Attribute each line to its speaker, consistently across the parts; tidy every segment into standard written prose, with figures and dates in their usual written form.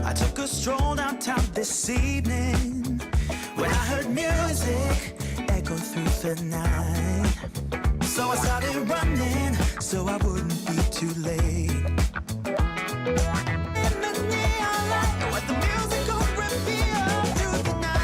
Speaker 1: I took a stroll downtown this evening when I heard music echo through the night. So I started running so I wouldn't be too late. In the neon light, what the music could reveal through the night.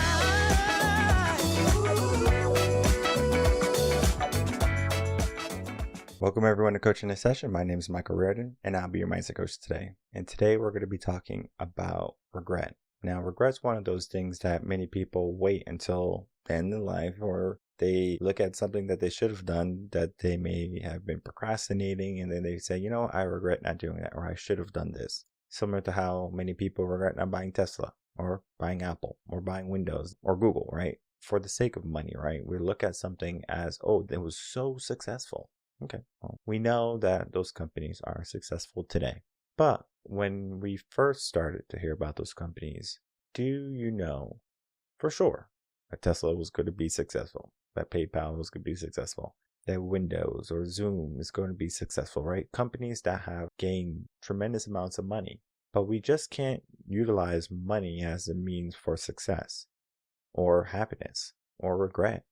Speaker 2: Welcome everyone to Coaching this Session. My name is Michael Rearden and I'll be your mindset coach today. And today we're going to be talking about regret. Now, regret's one of those things that many people wait until the end of life, or they look at something that they should have done that they may have been procrastinating, and then they say, you know, I regret not doing that, or I should have done this. Similar to how many people regret not buying Tesla or buying Apple or buying Windows or Google, right? For the sake of money, right? We look at something as, oh, it was so successful. Okay, well, we know that those companies are successful today. But when we first started to hear about those companies, do you know for sure that Tesla was going to be successful, that PayPal was going to be successful, that Windows or Zoom is going to be successful, right? Companies that have gained tremendous amounts of money, but we just can't utilize money as a means for success or happiness or regret.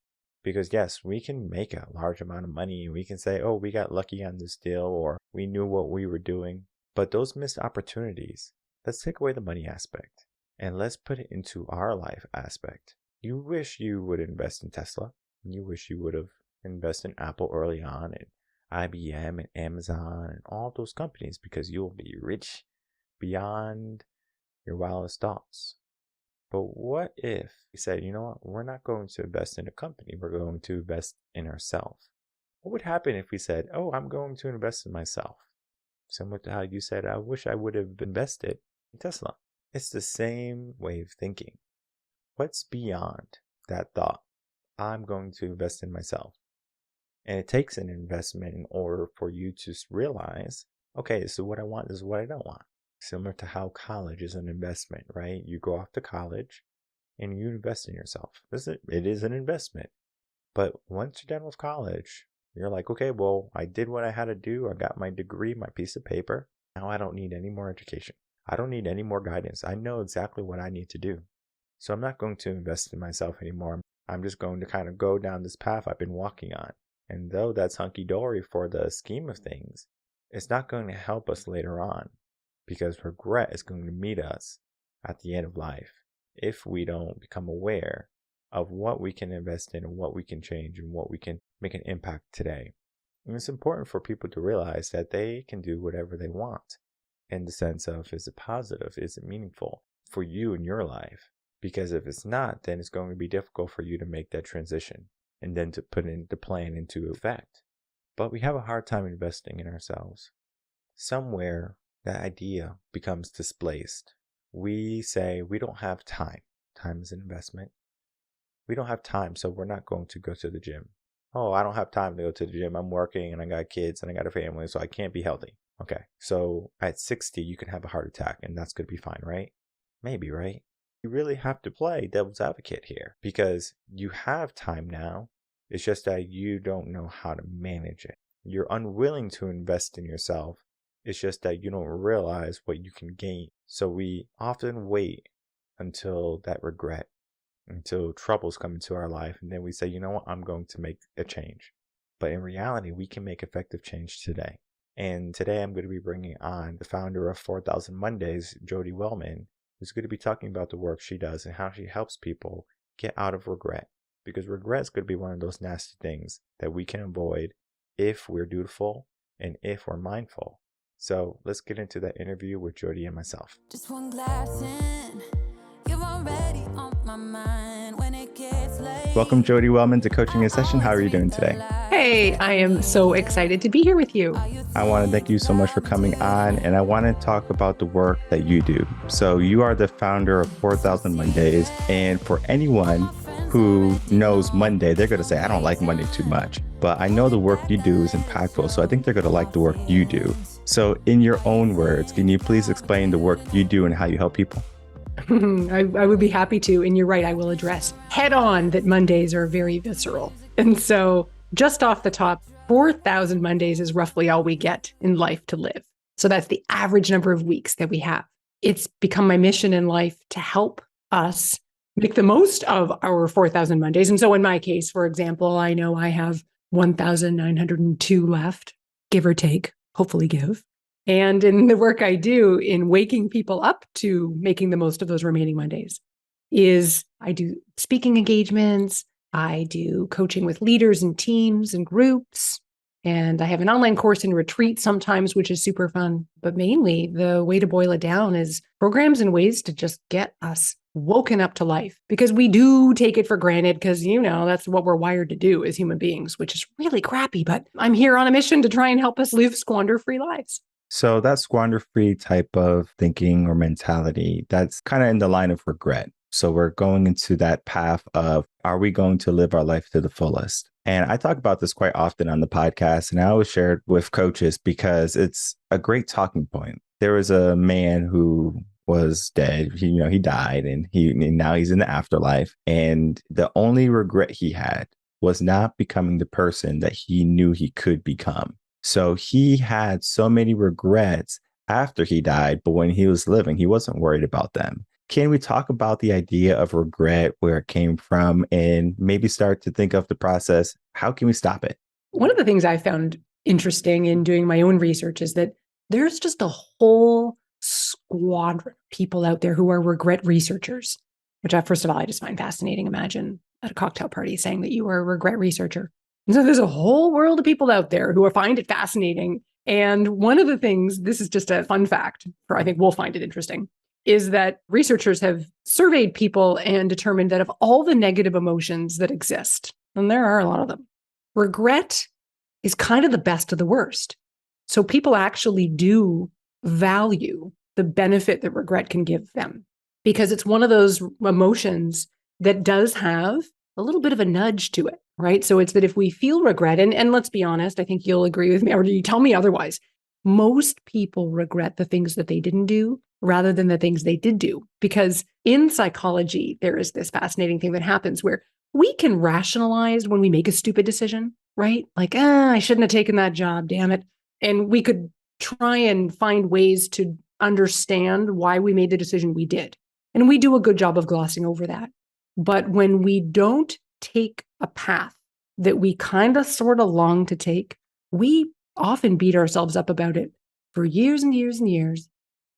Speaker 2: Because yes, we can make a large amount of money and we can say, oh, we got lucky on this deal, or we knew what we were doing. But those missed opportunities, let's take away the money aspect and let's put it into our life aspect. You wish you would invest in Tesla. You wish you would have invested in Apple early on, and IBM and Amazon and all those companies, because you will be rich beyond your wildest thoughts. But what if we said, you know what, we're not going to invest in a company, we're going to invest in ourselves? What would happen if we said, oh, I'm going to invest in myself? Similar to how you said, I wish I would have invested in Tesla. It's the same way of thinking. What's beyond that thought? I'm going to invest in myself. And it takes an investment in order for you to realize, okay, so what I want is what I don't want. Similar to how college is an investment, right? You go off to college and you invest in yourself. It is an investment. But once you're done with college, you're like, okay, well, I did what I had to do. I got my degree, my piece of paper. Now I don't need any more education. I don't need any more guidance. I know exactly what I need to do. So I'm not going to invest in myself anymore. I'm just going to kind of go down this path I've been walking on. And though that's hunky-dory for the scheme of things, it's not going to help us later on, because regret is going to meet us at the end of life if we don't become aware of what we can invest in and what we can change and what we can make an impact today. And it's important for people to realize that they can do whatever they want, in the sense of, is it positive? Is it meaningful for you in your life? Because if it's not, then it's going to be difficult for you to make that transition and then to put the plan into effect. But we have a hard time investing in ourselves. Somewhere that idea becomes displaced. We say we don't have time. Time is an investment. We don't have time, so we're not going to go to the gym. Oh, I don't have time to go to the gym. I'm working and I got kids and I got a family, so I can't be healthy. Okay, so at 60, you can have a heart attack and that's going to be fine, right? Maybe, right? You really have to play devil's advocate here, because you have time now. It's just that you don't know how to manage it. You're unwilling to invest in yourself. It's just that you don't realize what you can gain. So we often wait until that regret, until troubles come into our life, and then we say, you know what, I'm going to make a change. But in reality, we can make effective change today. And today I'm going to be bringing on the founder of 4,000 Mondays, Jodi Wellman, who's going to be talking about the work she does and how she helps people get out of regret. Because regret is going to be one of those nasty things that we can avoid if we're dutiful and if we're mindful. So let's get into that interview with Jodi and myself.
Speaker 1: Just one glass in, you're already on my mind when it gets late.
Speaker 2: Welcome, Jodi Wellman, to Coaching this Session. How are you doing today?
Speaker 3: Hey, I am so excited to be here with you.
Speaker 2: I want to thank you so much for coming on, and I want to talk about the work that you do. So you are the founder of 4,000 Mondays, and for anyone who knows Monday, they're going to say, I don't like Monday too much, but I know the work you do is impactful, so I think they're going to like the work you do. So in your own words, can you please explain the work you do and how you help people?
Speaker 3: I would be happy to. And you're right, I will address head on that Mondays are very visceral. And so just off the top, 4,000 Mondays is roughly all we get in life to live. So that's the average number of weeks that we have. it's become my mission in life to help us make the most of our 4,000 Mondays. And so in my case, for example, I know I have 1,902 left, give or take, hopefully give. And in the work I do in waking people up to making the most of those remaining Mondays is I do speaking engagements, I do coaching with leaders and teams and groups, and I have an online course and retreat sometimes, which is super fun. But mainly the way to boil it down is programs and ways to just get us woken up to life, because we do take it for granted because, that's what we're wired to do as human beings, which is really crappy. But I'm here on a mission to try and help us live squander-free lives.
Speaker 2: So that squander-free type of thinking or mentality, that's kind of in the line of regret. So we're going into that path of, are we going to live our life to the fullest? And I talk about this quite often on the podcast, and I always share it with coaches because it's a great talking point. There was a man who was dead. He died, and now he's in the afterlife. And the only regret he had was not becoming the person that he knew he could become. So he had so many regrets after he died, but when he was living, he wasn't worried about them. Can we talk about the idea of regret, where it came from, and maybe start to think of the process? How can we stop it?
Speaker 3: One of the things I found interesting in doing my own research is that there's just a whole squadron of people out there who are regret researchers, which first of all, I just find fascinating. Imagine at a cocktail party saying that you are a regret researcher. And so there's a whole world of people out there who find it fascinating. And one of the things, this is just a fun fact, or I think we'll find it interesting, is that researchers have surveyed people and determined that of all the negative emotions that exist, and there are a lot of them, regret is kind of the best of the worst. So people actually do value the benefit that regret can give them, because it's one of those emotions that does have a little bit of a nudge to it, right? So it's that if we feel regret, and let's be honest, I think you'll agree with me, or you tell me otherwise, most people regret the things that they didn't do rather than the things they did do. Because in psychology, there is this fascinating thing that happens where we can rationalize when we make a stupid decision, right? Like, I shouldn't have taken that job, damn it. And we could try and find ways to understand why we made the decision we did. And we do a good job of glossing over that. But when we don't take a path that we kind of sort of long to take, we often beat ourselves up about it for years and years and years.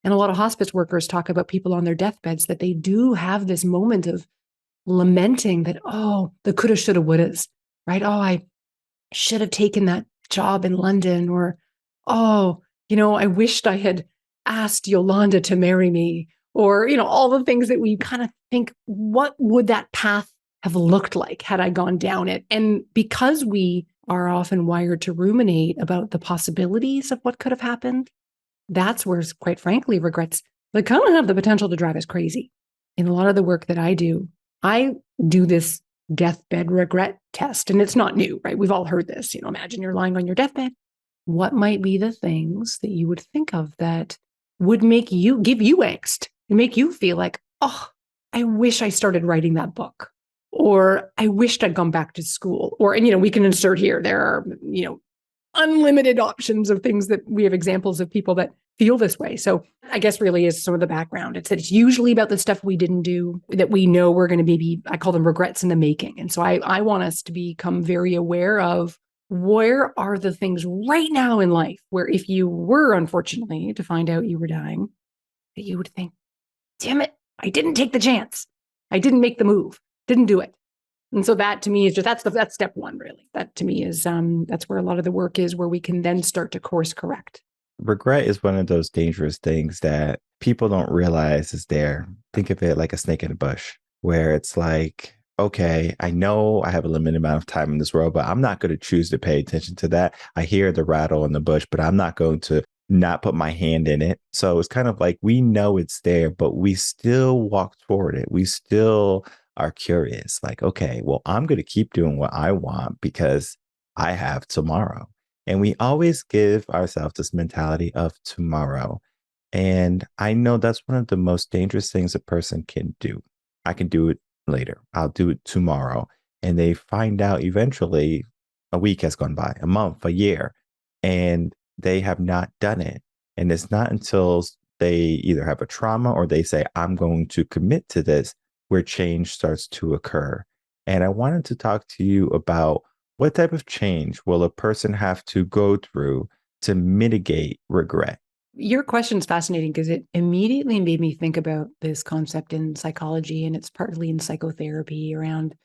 Speaker 3: And a lot of hospice workers talk about people on their deathbeds that they do have this moment of lamenting that, the coulda, shoulda, wouldas, right? I should have taken that job in London, or, I wished I had asked Yolanda to marry me, or, all the things that we kind of think, what would that path have looked like had I gone down it? And because we are often wired to ruminate about the possibilities of what could have happened, that's where, quite frankly, regrets, they kind of have the potential to drive us crazy. In a lot of the work that I do this deathbed regret test, and it's not new, right? We've all heard this. Imagine you're lying on your deathbed. What might be the things that you would think of that would give you angst and make you feel like, I wish I started writing that book, or I wished I'd gone back to school, or, we can insert here, there are, unlimited options of things that we have examples of people that feel this way. So I guess really is some of the background. It's that it's usually about the stuff we didn't do that we know we're going to be, I call them regrets in the making. And so I want us to become very aware of where are the things right now in life where if you were, unfortunately, to find out you were dying, that you would think, damn it, I didn't take the chance. I didn't make the move, didn't do it. And so that to me is that's step one, really. That to me is that's where a lot of the work is, where we can then start to course correct.
Speaker 2: Regret is one of those dangerous things that people don't realize is there. Think of it like a snake in a bush, where it's like, okay, I know I have a limited amount of time in this world, but I'm not going to choose to pay attention to that. I hear the rattle in the bush, but I'm not going to not put my hand in it. So it's kind of like we know it's there, but we still walk toward it. We still are curious, like, okay, well, I'm going to keep doing what I want because I have tomorrow. And we always give ourselves this mentality of tomorrow. And I know that's one of the most dangerous things a person can do. I can do it later. I'll do it tomorrow. And they find out eventually a week has gone by, a month, a year, and they have not done it. And it's not until they either have a trauma or they say, I'm going to commit to this, where change starts to occur. And I wanted to talk to you about what type of change will a person have to go through to mitigate regret?
Speaker 3: Your question is fascinating because it immediately made me think about this concept in psychology, and it's partly in psychotherapy around,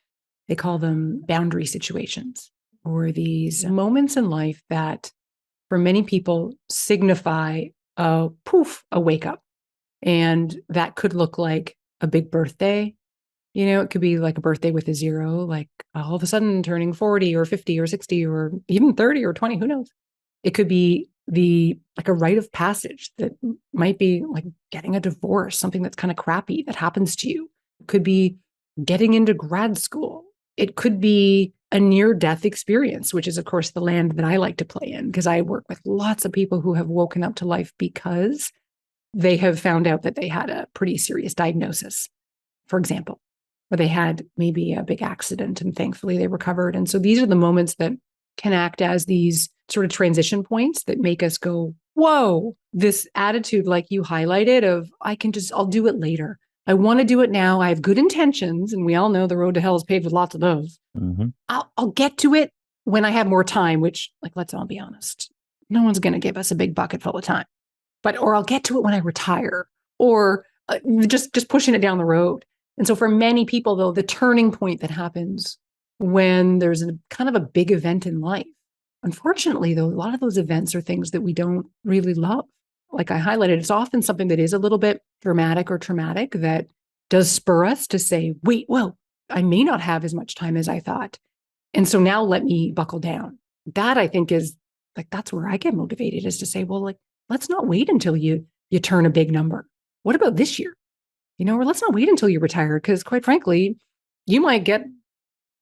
Speaker 3: they call them boundary situations, or these moments in life that for many people signify a poof, a wake up. And that could look like a big birthday. It could be like a birthday with a zero, like all of a sudden turning 40 or 50 or 60 or even 30 or 20, who knows? It could be like a rite of passage that might be like getting a divorce, something that's kind of crappy that happens to you. It could be getting into grad school. It could be a near-death experience, which is, of course, the land that I like to play in, because I work with lots of people who have woken up to life because they have found out that they had a pretty serious diagnosis, for example, or they had maybe a big accident and thankfully they recovered. And so these are the moments that can act as these sort of transition points that make us go, whoa, this attitude like you highlighted of, I'll do it later. I want to do it now. I have good intentions. And we all know the road to hell is paved with lots of those.
Speaker 2: Mm-hmm.
Speaker 3: I'll get to it when I have more time, which, like, let's all be honest, no one's going to give us a big bucket full of time. Or I'll get to it when I retire, or just pushing it down the road. And so for many people, though, the turning point that happens when there's a kind of a big event in life, unfortunately, though, a lot of those events are things that we don't really love. Like I highlighted, it's often something that is a little bit dramatic or traumatic that does spur us to say, wait, whoa, I may not have as much time as I thought. And so now let me buckle down. That, I think, is like, that's where I get motivated, is to say, well, like, let's not wait until you turn a big number. What about this year? Or let's not wait until you retire, because quite frankly, you might get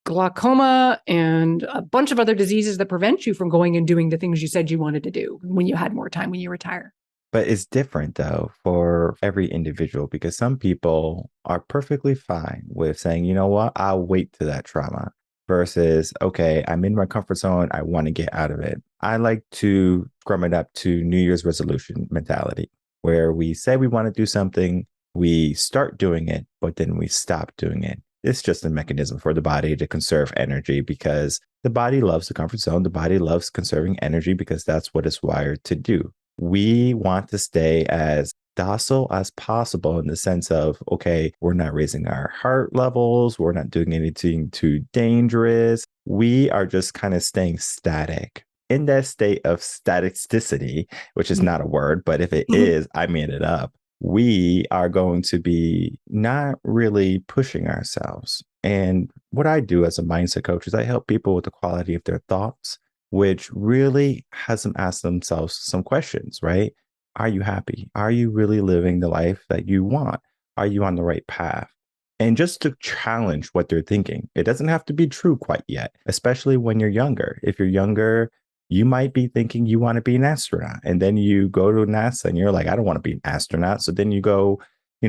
Speaker 3: glaucoma and a bunch of other diseases that prevent you from going and doing the things you said you wanted to do when you had more time when you retire.
Speaker 2: But it's different, though, for every individual, because some people are perfectly fine with saying, you know what, I'll wait to that trauma, versus, okay, I'm in my comfort zone, I want to get out of it. I like to scrum it up to New Year's resolution mentality, where we say we want to do something, we start doing it, but then we stop doing it. It's just a mechanism for the body to conserve energy, because the body loves the comfort zone. The body loves conserving energy because that's what it's wired to do. We want to stay as docile as possible, in the sense of, okay, we're not raising our heart levels, we're not doing anything too dangerous. We are just kind of staying static. In that state of staticity, which is not a word, but if it is, I made it up. We are going to be not really pushing ourselves. And what I do as a mindset coach is I help people with the quality of their thoughts, which really has them ask themselves some questions, right? Are you happy? Are you really living the life that you want? Are you on the right path? And just to challenge what they're thinking. It doesn't have to be true quite yet, especially when you're younger. If you're younger, you might be thinking you want to be an astronaut, and then you go to NASA and you're like, I don't want to be an astronaut. So then you go,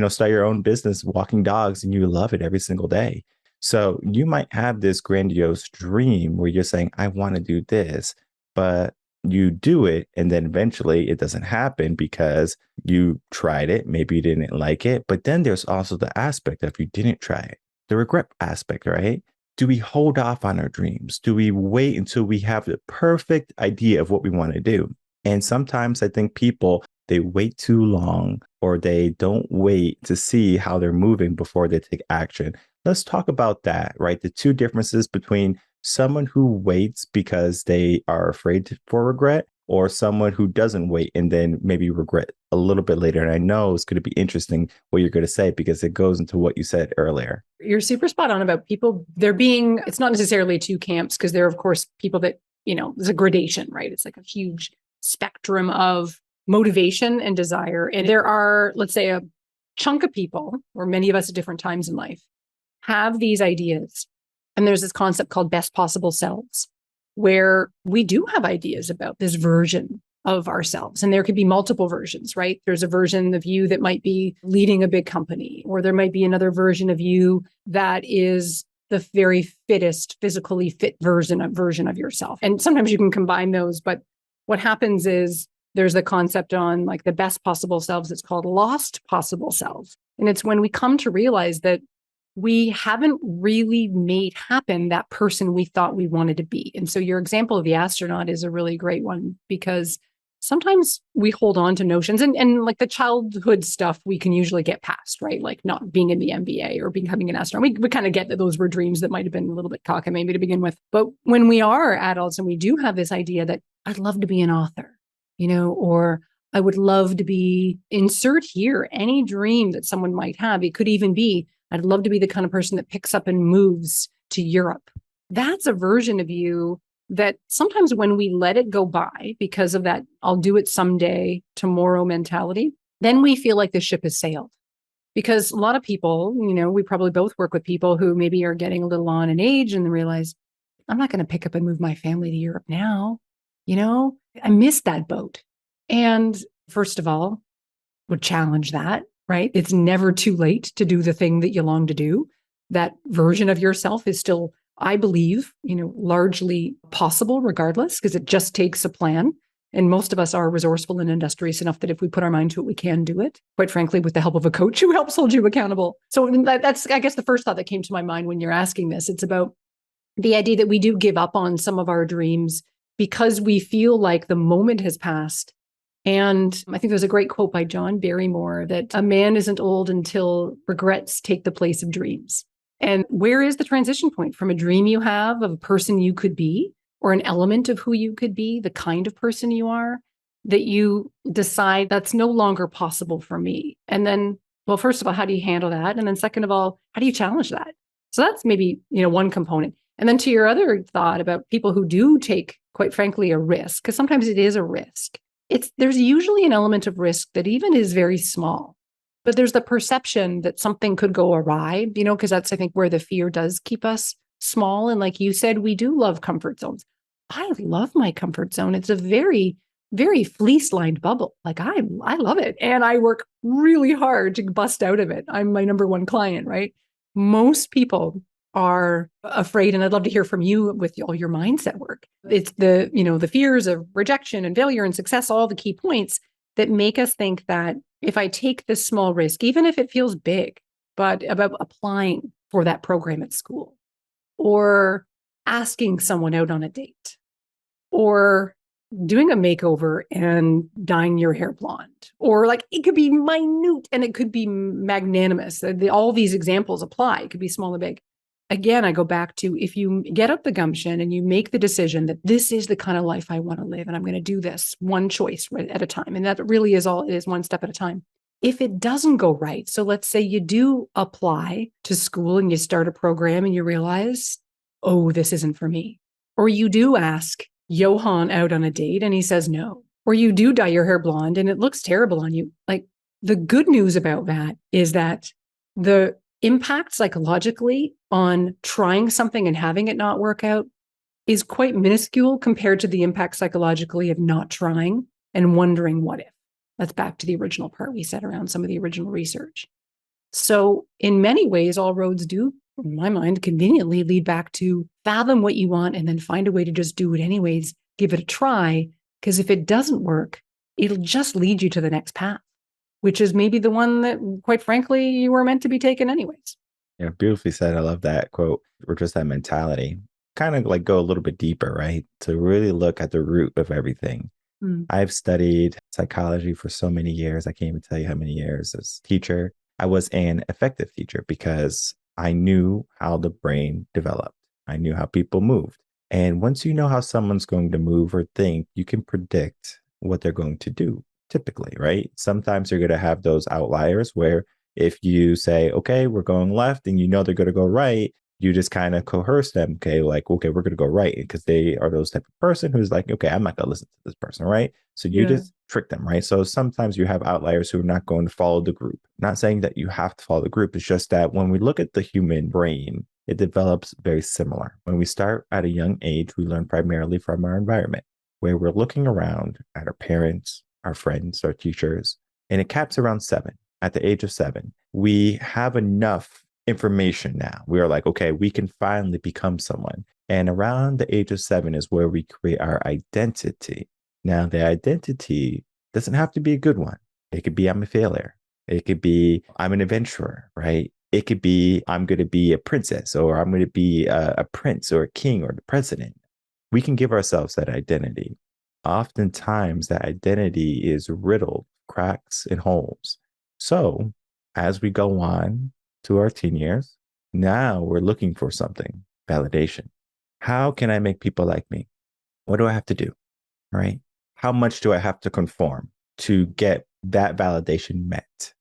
Speaker 2: start your own business, walking dogs, and you love it every single day. So you might have this grandiose dream where you're saying, I want to do this, but you do it, and then eventually it doesn't happen because you tried it. Maybe you didn't like it. But then there's also the aspect of you didn't try it, the regret aspect, right? Do we hold off on our dreams? Do we wait until we have the perfect idea of what we want to do? And sometimes I think people, they wait too long, or they don't wait to see how they're moving before they take action. Let's talk about that, right? The two differences between someone who waits because they are afraid for regret, or someone who doesn't wait and then maybe regret a little bit later. And I know it's going to be interesting what you're going to say, because it goes into what you said earlier.
Speaker 3: You're super spot on about people. It's not necessarily two camps, because there are, of course, people that, there's a gradation, right? It's like a huge spectrum of motivation and desire. And there are, let's say, a chunk of people, or many of us at different times in life, have these ideas. And there's this concept called best possible selves, where we do have ideas about this version of ourselves. And there could be multiple versions, right? There's a version of you that might be leading a big company, or there might be another version of you that is the very fittest, physically fit version of yourself. And sometimes you can combine those. But what happens is There's the concept on like the best possible selves. It's called lost possible selves. And it's when we come to realize that we haven't really made happen that person we thought we wanted to be. And so your example of the astronaut is a really great one, because sometimes we hold on to notions and like the childhood stuff we can usually get past, right? Like not being in the NBA or becoming an astronaut. We kind of get that those were dreams that might have been a little bit cockamamie to begin with. But when we are adults and we do have this idea that I'd love to be an author, or I would love to be, insert here any dream that someone might have. It could even be, I'd love to be the kind of person that picks up and moves to Europe. That's a version of you that sometimes when we let it go by because of that, I'll do it someday, tomorrow mentality, then we feel like the ship has sailed. Because a lot of people, we probably both work with people who maybe are getting a little on in age and realize, I'm not going to pick up and move my family to Europe now. I missed that boat. And first of all, would challenge that, right? It's never too late to do the thing that you long to do. That version of yourself is still, I believe, largely possible regardless, because it just takes a plan. And most of us are resourceful and industrious enough that if we put our mind to it, we can do it, quite frankly, with the help of a coach who helps hold you accountable. So that's, I guess, the first thought that came to my mind when you're asking this. It's about the idea that we do give up on some of our dreams because we feel like the moment has passed. And I think there's a great quote by John Barrymore that a man isn't old until regrets take the place of dreams. And where is the transition point from a dream you have of a person you could be, or an element of who you could be, the kind of person you are, that you decide that's no longer possible for me? And then, well, first of all, how do you handle that? And then second of all, how do you challenge that? So that's maybe, one component. And then to your other thought about people who do take, quite frankly, a risk, because sometimes it is a risk. There's usually an element of risk that even is very small, but there's the perception that something could go awry, because that's, I think, where the fear does keep us small. And like you said, we do love comfort zones. I love my comfort zone. It's a very, very fleece-lined bubble. Like I love it. And I work really hard to bust out of it. I'm my number one client, right? Most people are afraid, and I'd love to hear from you with all your mindset work. It's the fears of rejection and failure and success, all the key points that make us think that if I take this small risk, even if it feels big, but about applying for that program at school, or asking someone out on a date, or doing a makeover and dyeing your hair blonde, or like it could be minute and it could be magnanimous. All these examples apply. It could be small or big. Again, I go back to, if you get up the gumption and you make the decision that this is the kind of life I want to live, and I'm going to do this one choice at a time. And that really is all it is, one step at a time. If it doesn't go right, so let's say you do apply to school and you start a program and you realize, oh, this isn't for me. Or you do ask Johan out on a date and he says no. Or you do dye your hair blonde and it looks terrible on you. Like, the good news about that is that the impact psychologically on trying something and having it not work out is quite minuscule compared to the impact psychologically of not trying and wondering what if. That's back to the original part we said around some of the original research. So in many ways, all roads do, in my mind, conveniently lead back to fathom what you want and then find a way to just do it anyways, give it a try. Because if it doesn't work, it'll just lead you to the next path, which is maybe the one that, quite frankly, you were meant to be taken anyways.
Speaker 2: Yeah, beautifully said. I love that quote, or just that mentality. Kind of like go a little bit deeper, right? To really look at the root of everything. I've studied psychology for so many years. I can't even tell you how many years as a teacher. I was an effective teacher because I knew how the brain developed. I knew how people moved. And once you know how someone's going to move or think, you can predict what they're going to do, typically, right? Sometimes you're going to have those outliers where if you say, okay, we're going left and you know they're going to go right, you just kind of coerce them. Okay, like, okay, we're going to go right, because they are those type of person who's like, okay, I'm not going to listen to this person, right? So you just trick them, right? So sometimes you have outliers who are not going to follow the group. Not saying that you have to follow the group. It's just that when we look at the human brain, it develops very similar. When we start at a young age, we learn primarily from our environment, where we're looking around at our parents, our friends, our teachers, and it caps around 7. At the age of 7, we have enough information now. We are like, okay, we can finally become someone. And around the age of 7 is where we create our identity. Now, the identity Doesn't have to be a good one. It could be I'm a failure. It could be I'm an adventurer, right? It could be I'm going to be a princess, or I'm going to be a prince or a king or the president. We can give ourselves that identity. Oftentimes, that identity is riddled, cracks, and holes. So, as we go on to our teen years, now we're looking for something, validation. How can I make people like me? What do I have to do? Right? How much do I have to conform to get that validation met?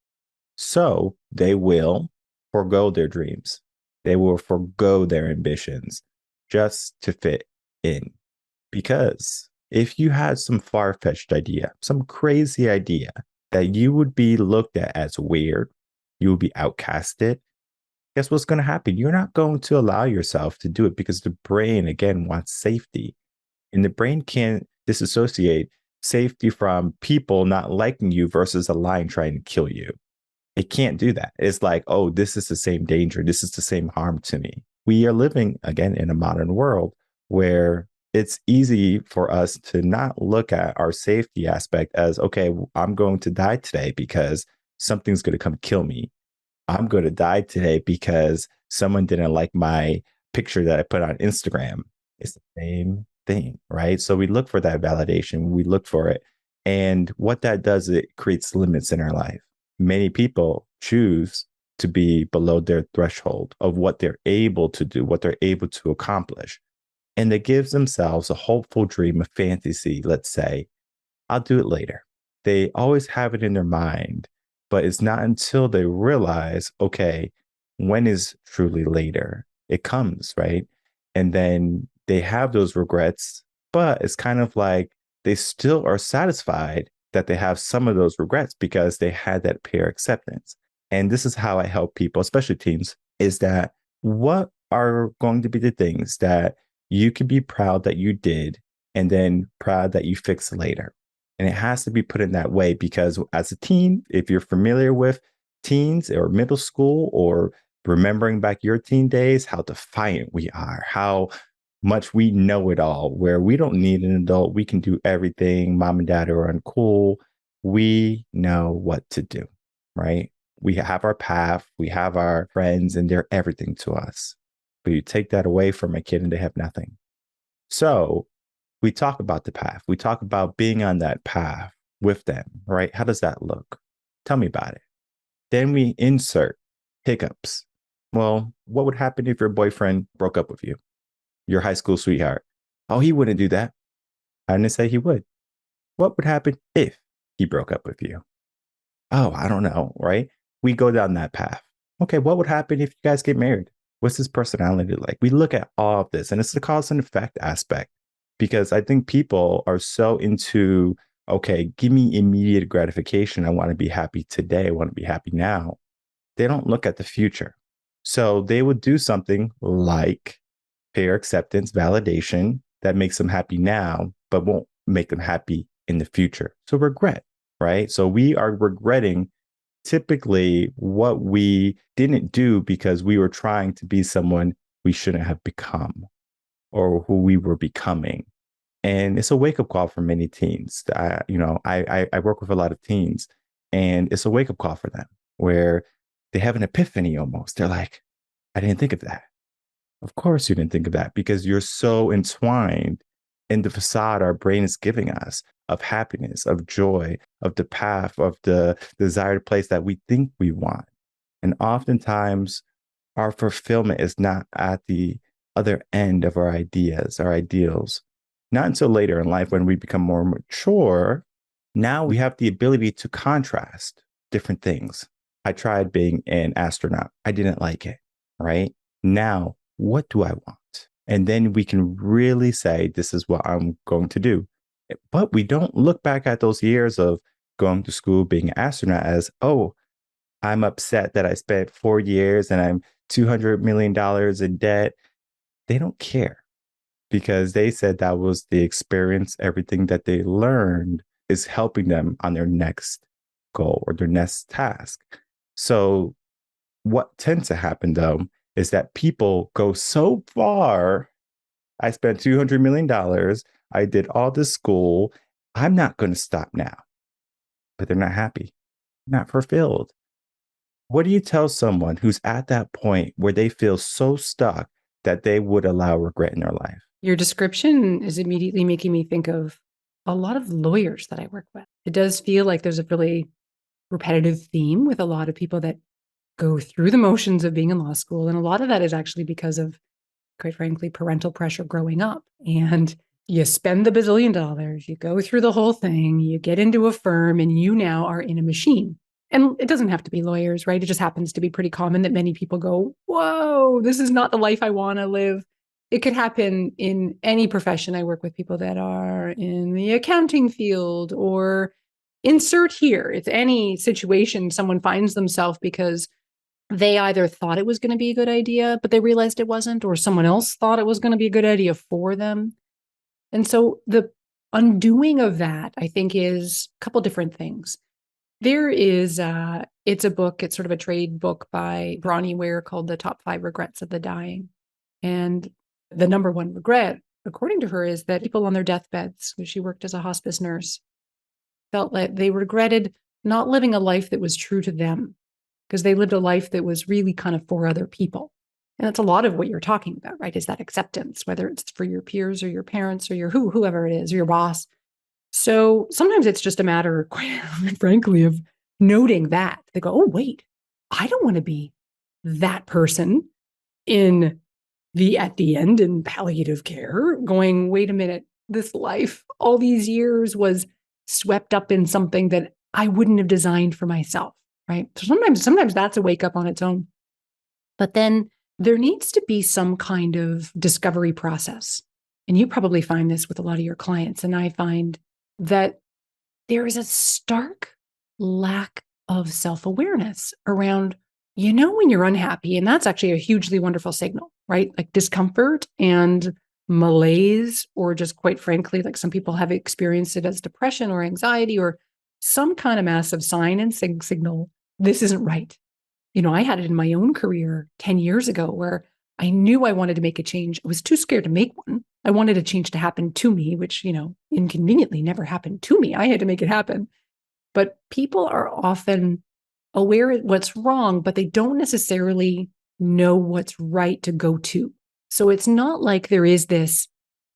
Speaker 2: So they will forego their dreams. They will forego their ambitions just to fit in. Because if you had some far-fetched idea, some crazy idea that you would be looked at as weird, you would be outcasted, guess what's going to happen? You're not going to allow yourself to do it because the brain, again, wants safety. And the brain can't disassociate safety from people not liking you versus a lion trying to kill you. It can't do that. It's like, oh, this is the same danger. This is the same harm to me. We are living, again, in a modern world where it's easy for us to not look at our safety aspect as, okay, I'm going to die today because something's going to come kill me. I'm going to die today because someone didn't like my picture that I put on Instagram. It's the same thing, right? So we look for that validation. We look for it. And what that does, it creates limits in our life. Many people choose to be below their threshold of what they're able to do, what they're able to accomplish. And they give themselves a hopeful dream, a fantasy, let's say, I'll do it later. They always have it in their mind, but it's not until they realize, okay, when is truly later? It comes, right? And then they have those regrets, but it's kind of like they still are satisfied that they have some of those regrets because they had that peer acceptance. And this is how I help people, especially teens, is that what are going to be the things that you can be proud that you did and then proud that you fix later? And it has to be put in that way because as a teen, if you're familiar with teens or middle school or remembering back your teen days, how defiant we are, how much we know it all, where we don't need an adult. We can do everything. Mom and dad are uncool. We know what to do, right? We have our path, we have our friends, and they're everything to us. But you take that away from a kid and they have nothing. So we talk about the path. We talk about being on that path with them, right? How does that look? Tell me about it. Then we insert hiccups. Well, what would happen if your boyfriend broke up with you? Your high school sweetheart. Oh, he wouldn't do that. I didn't say he would. What would happen if he broke up with you? Oh, I don't know, right? We go down that path. Okay, what would happen if you guys get married? What's his personality like? We look at all of this, and it's the cause and effect aspect because I think people are so into, okay, give me immediate gratification. I want to be happy today. I want to be happy now. They don't look at the future. So they would do something like peer acceptance, validation that makes them happy now, but won't make them happy in the future. So regret, right? So we are regretting typically what we didn't do because we were trying to be someone we shouldn't have become or who we were becoming. And it's a wake-up call for many teens. I work with a lot of teens, and it's a wake-up call for them where they have an epiphany almost. They're like, I didn't think of that. Of course you didn't think of that because you're so entwined in the facade our brain is giving us of happiness, of joy, of the path, of the desired place that we think we want. And oftentimes our fulfillment is not at the other end of our ideas, our ideals. Not until later in life when we become more mature. Now we have the ability to contrast different things. I tried being an astronaut. I didn't like it, right? Now, what do I want? And then we can really say, this is what I'm going to do. But we don't look back at those years of going to school, being an astronaut as, oh, I'm upset that I spent 4 years and I'm $200 million in debt. They don't care because they said that was the experience. Everything that they learned is helping them on their next goal or their next task. So what tends to happen, though, is that people go so far. I spent $200 million. I did all this school. I'm not going to stop now. but they're not happy, not fulfilled. What do you tell someone who's at that point where they feel so stuck that they would allow regret in their life?
Speaker 3: Your description is immediately making me think of a lot of lawyers that I work with. It does feel like there's a really repetitive theme with a lot of people that go through the motions of being in law school. And a lot of that is actually because of, quite frankly, parental pressure growing up. And you spend the bazillion dollars, you go through the whole thing, you get into a firm, and you now are in a machine. And it doesn't have to be lawyers, right? It just happens to be pretty common that many people go, whoa, this is not the life I want to live. It could happen in any profession. I work with people that are in the accounting field, or insert here. It's any situation someone finds themselves because they either thought it was going to be a good idea, but they realized it wasn't, or someone else thought it was going to be a good idea for them. And so the undoing of that, I think, is a couple different things. There is, it's a book, it's sort of a trade book by Bronnie Ware called The Top 5 Regrets of the Dying. And the number one regret, according to her, is that people on their deathbeds, because she worked as a hospice nurse, felt like they regretted not living a life that was true to them, because they lived a life that was really kind of for other people. And that's a lot of what you're talking about, right? Is that acceptance, whether it's for your peers or your parents or your whoever it is, or your boss. So sometimes it's just a matter, quite frankly, of noting that. They go, oh, wait, I don't want to be that person at the end in palliative care going, wait a minute, this life, all these years was swept up in something that I wouldn't have designed for myself, right? So sometimes that's a wake up on its own. But then there needs to be some kind of discovery process. And you probably find this with a lot of your clients. And I find that there is a stark lack of self-awareness around, when you're unhappy, and that's actually a hugely wonderful signal, right? Like discomfort and malaise, or just quite frankly, like some people have experienced it as depression or anxiety or some kind of massive sign and signal. This isn't right. I had it in my own career 10 years ago where I knew I wanted to make a change. I was too scared to make one. I wanted a change to happen to me, which, inconveniently never happened to me. I had to make it happen. But people are often aware of what's wrong, but they don't necessarily know what's right to go to. So it's not like there is this,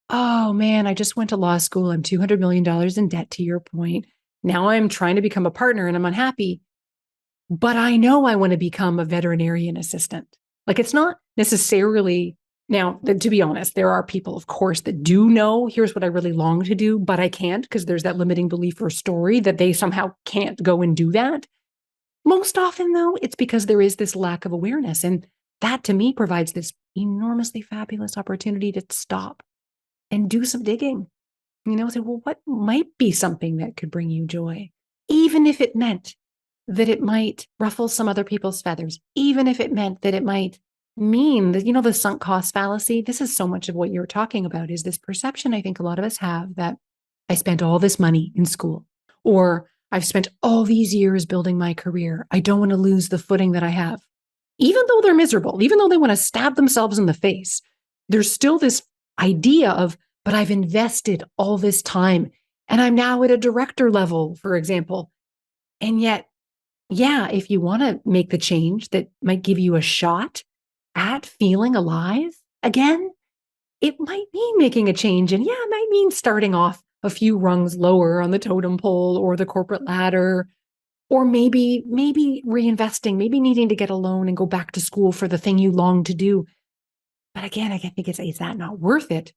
Speaker 3: oh man, I just went to law school. I'm $200 million in debt, to your point. Now I'm trying to become a partner and I'm unhappy. But I know I want to become a veterinarian assistant. Like it's not necessarily, now, to be honest, there are people, of course, that do know, here's what I really long to do, but I can't because there's that limiting belief or story that they somehow can't go and do that. Most often, though, it's because there is this lack of awareness. And that, to me, provides this enormously fabulous opportunity to stop and do some digging. Say, well, what might be something that could bring you joy? Even if it meant that it might ruffle some other people's feathers, even if it meant that it might mean that, the sunk cost fallacy. This is so much of what you're talking about, is this perception I think a lot of us have that I spent all this money in school, or I've spent all these years building my career. I don't want to lose the footing that I have. Even though they're miserable, even though they want to stab themselves in the face, there's still this idea of, but I've invested all this time and I'm now at a director level, for example. And yet, yeah, if you want to make the change that might give you a shot at feeling alive again, it might mean making a change. And yeah, it might mean starting off a few rungs lower on the totem pole or the corporate ladder, or maybe reinvesting, maybe needing to get a loan and go back to school for the thing you long to do. But again, I think is that not worth it,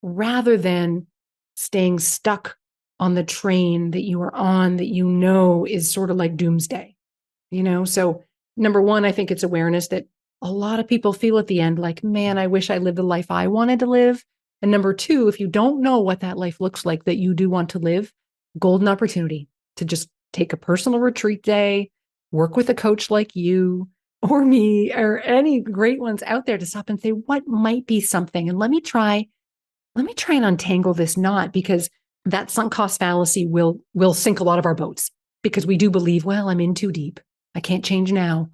Speaker 3: rather than staying stuck on the train that you are on that is sort of like doomsday, So number one, I think it's awareness that a lot of people feel at the end like, man, I wish I lived the life I wanted to live. And number two, if you don't know what that life looks like that you do want to live, golden opportunity to just take a personal retreat day, work with a coach like you or me or any great ones out there to stop and say, what might be something? And let me try and untangle this knot, because that sunk cost fallacy will sink a lot of our boats, because we do believe, well, I'm in too deep. I can't change now.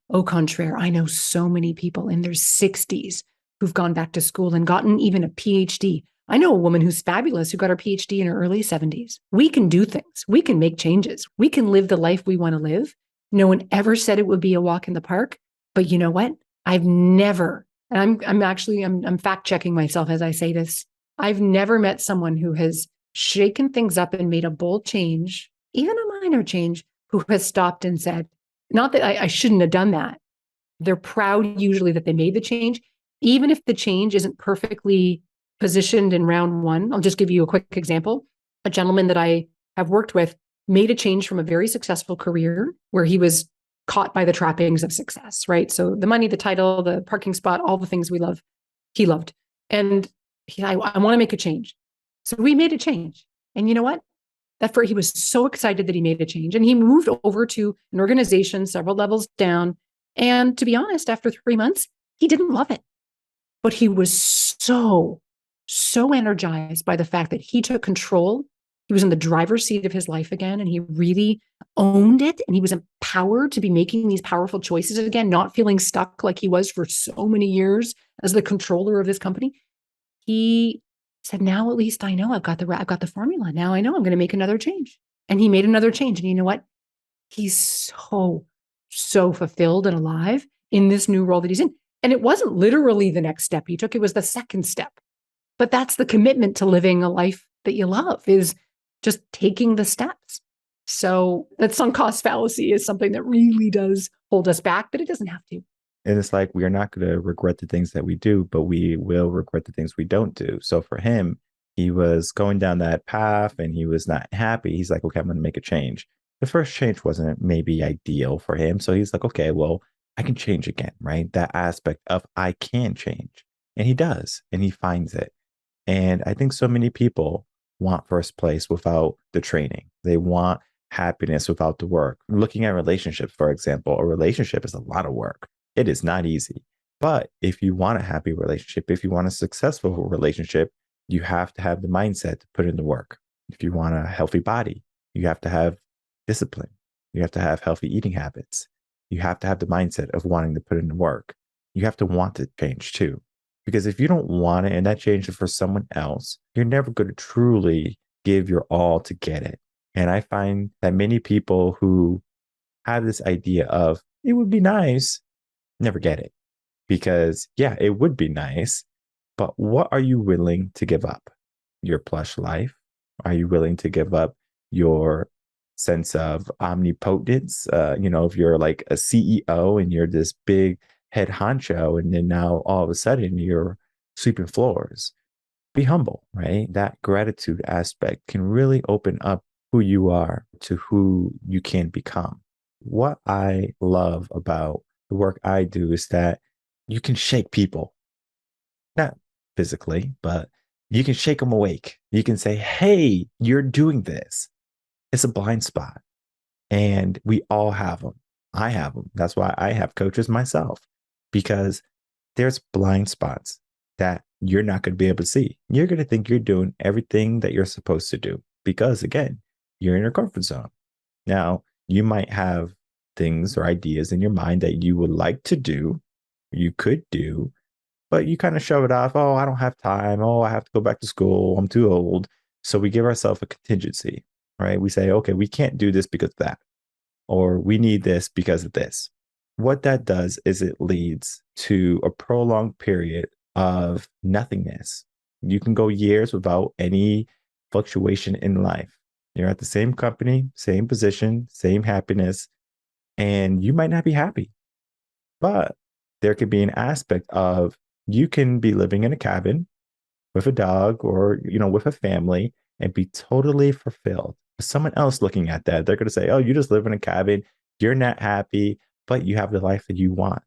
Speaker 3: Au contraire, I know so many people in their 60s who've gone back to school and gotten even a PhD, I know a woman who's fabulous who got her PhD in her early 70s. We can do things. We can make changes. We can live the life we want to live. No one ever said it would be a walk in the park. But you know what? I've never, and I'm fact checking myself as I say this. I've never met someone who has shaken things up and made a bold change, even a minor change, who has stopped and said, not that I shouldn't have done that. They're proud usually that they made the change, even if the change isn't perfectly positioned in round one. I'll just give you a quick example. A gentleman that I have worked with made a change from a very successful career where he was caught by the trappings of success, right? So the money, the title, the parking spot, all the things we love, he loved. And I want to make a change. So we made a change. And you know what? He was so excited that he made a change. And he moved over to an organization several levels down. And to be honest, after 3 months, he didn't love it. But he was so energized by the fact that he took control. He was in the driver's seat of his life again, and he really owned it. And he was empowered to be making these powerful choices again, not feeling stuck like he was for so many years as the controller of this company. He said, now at least I know I've got the formula. Now I know I'm going to make another change. And he made another change. And you know what? He's so fulfilled and alive in this new role that he's in. And it wasn't literally the next step he took. It was the second step. But that's the commitment to living a life that you love, is just taking the steps. So that sunk cost fallacy is something that really does hold us back, but it doesn't have to.
Speaker 2: And it's like, we are not going to regret the things that we do, but we will regret the things we don't do. So for him, he was going down that path and he was not happy. He's like, okay, I'm going to make a change. The first change wasn't maybe ideal for him. So he's like, okay, well, I can change again, right? That aspect of I can change. And he does, and he finds it. And I think so many people want first place without the training. They want happiness without the work. Looking at relationships, for example, a relationship is a lot of work. It is not easy. But if you want a happy relationship, if you want a successful relationship, you have to have the mindset to put in the work. If you want a healthy body, you have to have discipline. You have to have healthy eating habits. You have to have the mindset of wanting to put in the work. You have to want to change too. Because if you don't want it and that change is for someone else, you're never going to truly give your all to get it. And I find that many people who have this idea of it would be nice never get it. Because yeah, it would be nice, but what are you willing to give up? Your plush life? Are you willing to give up your sense of omnipotence? If you're like a CEO and you're this big head honcho, and then now all of a sudden you're sweeping floors. Be humble, right? That gratitude aspect can really open up who you are to who you can become. What I love about the work I do is that you can shake people, not physically, but you can shake them awake. You can say, hey, you're doing this. It's a blind spot. And we all have them. I have them. That's why I have coaches myself, because there's blind spots that you're not going to be able to see. You're going to think you're doing everything that you're supposed to do because, again, you're in your comfort zone. Now, you might have things or ideas in your mind that you would like to do, you could do, but you kind of shove it off. Oh, I don't have time. Oh, I have to go back to school. I'm too old. So we give ourselves a contingency, right? We say, okay, we can't do this because of that, or we need this because of this. What that does is it leads to a prolonged period of nothingness. You can go years without any fluctuation in life. You're at the same company, same position, same happiness, and you might not be happy. But there could be an aspect of you can be living in a cabin with a dog or, with a family and be totally fulfilled. Someone else looking at that, they're going to say, oh, you just live in a cabin. You're not happy, but you have the life that you want.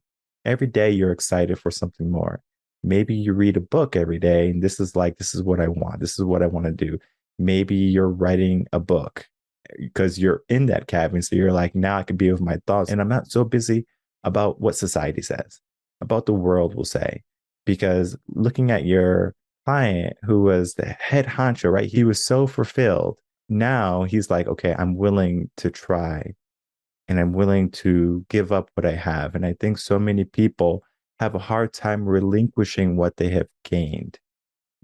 Speaker 2: Every day you're excited for something more. Maybe you read a book every day and this is what I want. This is what I want to do. Maybe you're writing a book because you're in that cabin. So you're like, now I can be with my thoughts and I'm not so busy about what society says, about the world will say. Because looking at your client who was the head honcho, right? He was so fulfilled. Now he's like, okay, I'm willing to try and I'm willing to give up what I have. And I think so many people have a hard time relinquishing what they have gained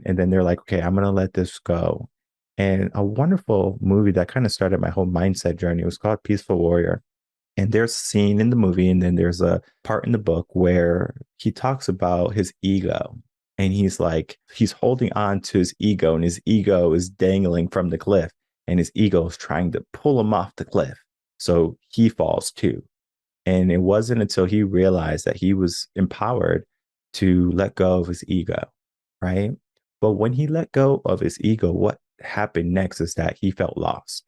Speaker 2: And then they're like, okay, I'm going to let this go. And a wonderful movie that kind of started my whole mindset journey was called Peaceful Warrior. And there's a scene in the movie, and then there's a part in the book where he talks about his ego. And he's like, he's holding on to his ego, and his ego is dangling from the cliff, and his ego is trying to pull him off the cliff. So he falls too. And it wasn't until he realized that he was empowered to let go of his ego, right? But when he let go of his ego, what happened next is that he felt lost.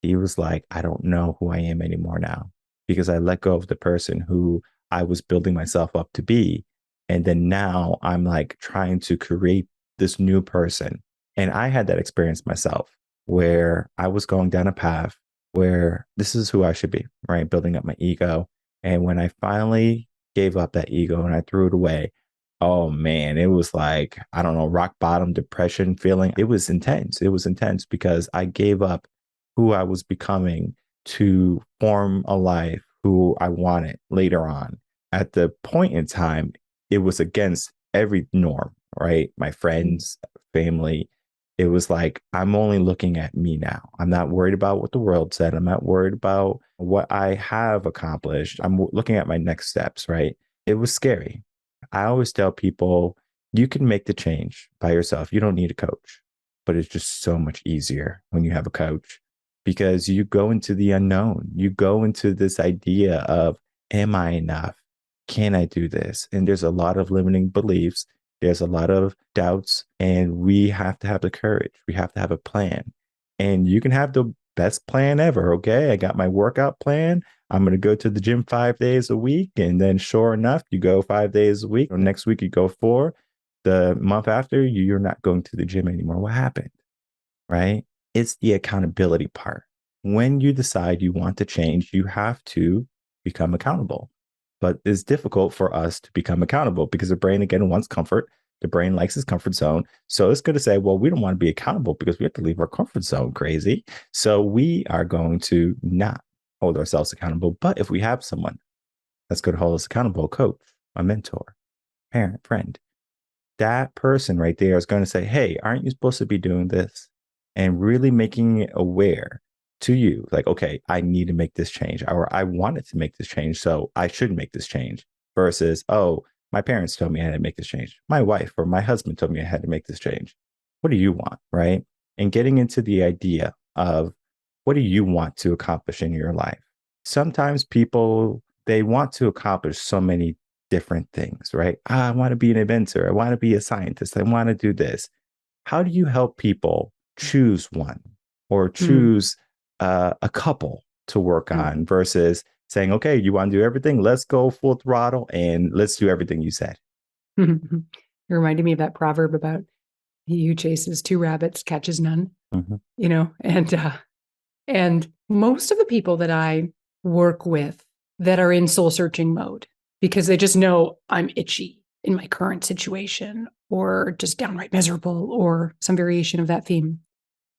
Speaker 2: He was like, I don't know who I am anymore now because I let go of the person who I was building myself up to be. And then now I'm like trying to create this new person. And I had that experience myself where I was going down a path where this is who I should be, right? Building up my ego. And when I finally gave up that ego and I threw it away, oh man, it was like, I don't know, rock bottom depression feeling. It was intense. It was intense because I gave up who I was becoming to form a life who I wanted later on. At the point in time, it was against every norm, right? My friends, family. It was like, I'm only looking at me now. I'm not worried about what the world said. I'm not worried about what I have accomplished. I'm looking at my next steps, right? It was scary. I always tell people, you can make the change by yourself. You don't need a coach, but it's just so much easier when you have a coach because you go into the unknown. You go into this idea of, am I enough? Can I do this? And there's a lot of limiting beliefs. There's a lot of doubts, and we have to have the courage. We have to have a plan. And you can have the best plan ever. Okay. I got my workout plan. I'm going to go to the gym 5 days a week. And then sure enough, you go 5 days a week. Or next week, you go 4. The month after, you're not going to the gym anymore. What happened? Right? It's the accountability part. When you decide you want to change, you have to become accountable. But it's difficult for us to become accountable because the brain, again, wants comfort. The brain likes its comfort zone. So it's going to say, well, we don't want to be accountable because we have to leave our comfort zone crazy. So we are going to not hold ourselves accountable. But if we have someone that's going to hold us accountable, a coach, a mentor, parent, friend, that person right there is going to say, hey, aren't you supposed to be doing this? And really making it aware to you, like, okay, I need to make this change, or I wanted to make this change, so I should make this change, versus, oh, my parents told me I had to make this change. My wife or my husband told me I had to make this change. What do you want, right? And getting into the idea of what do you want to accomplish in your life? Sometimes people, they want to accomplish so many different things, right? I want to be an inventor. I want to be a scientist. I want to do this. How do you help people choose one or choose a couple to work on versus saying, okay, you want to do everything? Let's go full throttle and let's do everything you said.
Speaker 3: It reminded me of that proverb about he who chases 2 rabbits catches none, you know, and most of the people that I work with that are in soul searching mode, because they just know I'm itchy in my current situation or just downright miserable or some variation of that theme.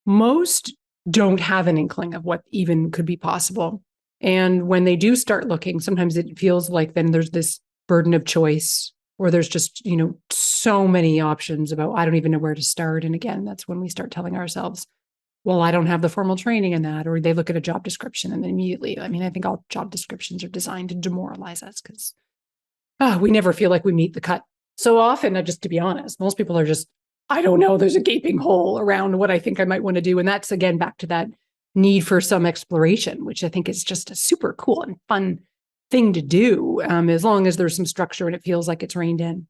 Speaker 3: Most don't have an inkling of what even could be possible. And when they do start looking, sometimes it feels like then there's this burden of choice, or there's just, you know, so many options about, I don't even know where to start. And again, that's when we start telling ourselves, well, I don't have the formal training in that, or they look at a job description and then immediately, I mean, I think all job descriptions are designed to demoralize us because we never feel like we meet the cut. So often, just to be honest, most people are just, I don't know, there's a gaping hole around what I think I might want to do. And that's, again, back to that need for some exploration, which I think is just a super cool and fun thing to do, as long as there's some structure and it feels like it's reined in.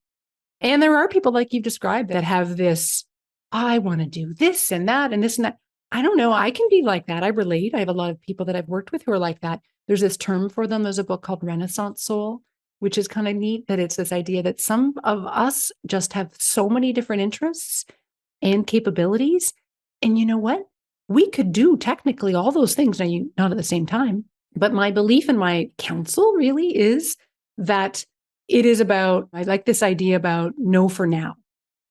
Speaker 3: And there are people like you've described that have this, I want to do this and that and this and that. I don't know. I can be like that. I relate. I have a lot of people that I've worked with who are like that. There's this term for them. There's a book called Renaissance Soul, which is kind of neat, that it's this idea that some of us just have so many different interests and capabilities. And you know what? We could do technically all those things, now not at the same time. But my belief and my counsel really is that it is about, I like this idea about know for now.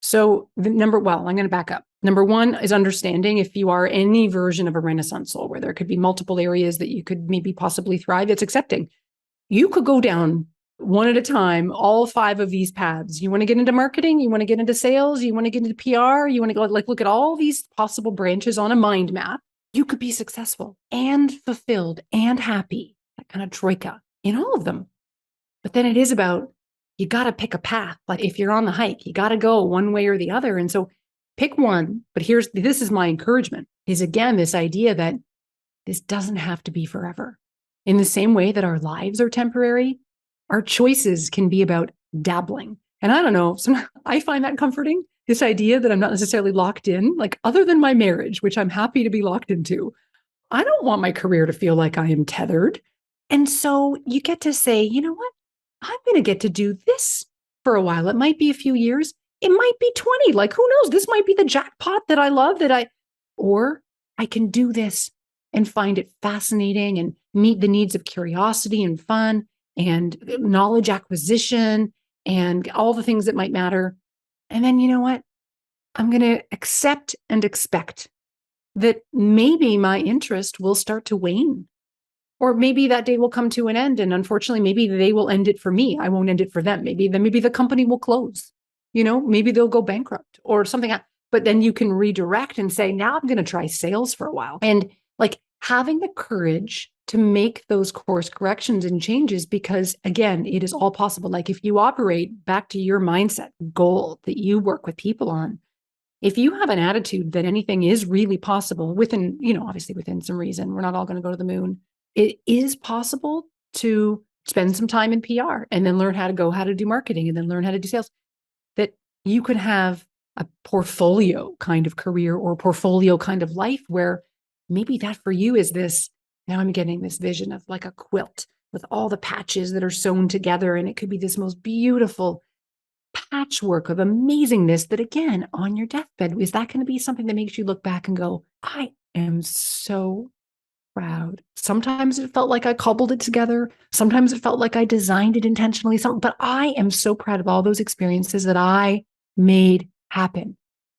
Speaker 3: So I'm going to back up. Number one is understanding if you are any version of a Renaissance soul, where there could be multiple areas that you could maybe possibly thrive. It's accepting you could go down one at a time, all 5 of these paths. You want to get into marketing, you want to get into sales, you want to get into PR, you want to go look at all these possible branches on a mind map. You could be successful and fulfilled and happy, that kind of troika in all of them. But then it is about, you got to pick a path. Like if you're on the hike, you got to go one way or the other. And so pick one. But this is my encouragement, is again, this idea that this doesn't have to be forever. In the same way that our lives are temporary, our choices can be about dabbling. And I don't know, I find that comforting, this idea that I'm not necessarily locked in, like other than my marriage, which I'm happy to be locked into. I don't want my career to feel like I am tethered. And so you get to say, you know what? I'm going to get to do this for a while. It might be a few years. It might be 20. Like, who knows? This might be the jackpot that I love or I can do this and find it fascinating and meet the needs of curiosity and fun and knowledge acquisition and all the things that might matter. And then, you know what? I'm going to accept and expect that maybe my interest will start to wane. Or maybe that day will come to an end. And unfortunately, maybe they will end it for me. I won't end it for them. Maybe the company will close. Maybe they'll go bankrupt or something. But then you can redirect and say, now I'm going to try sales for a while. And like having the courage to make those course corrections and changes, because again, it is all possible. Like if you operate back to your mindset goal that you work with people on, if you have an attitude that anything is really possible within, obviously within some reason, we're not all going to go to the moon. It is possible to spend some time in PR and then learn how to do marketing and then learn how to do sales, that you could have a portfolio kind of career or portfolio kind of life where maybe that for you is this, now I'm getting this vision of like a quilt with all the patches that are sewn together. And it could be this most beautiful patchwork of amazingness that, again, on your deathbed, is that going to be something that makes you look back and go, I am so proud. Sometimes it felt like I cobbled it together. Sometimes it felt like I designed it intentionally. But I am so proud of all those experiences that I made happen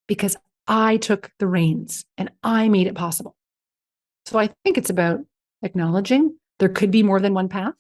Speaker 3: because I took the reins and I made it possible. So I think it's about acknowledging there could be more than one path.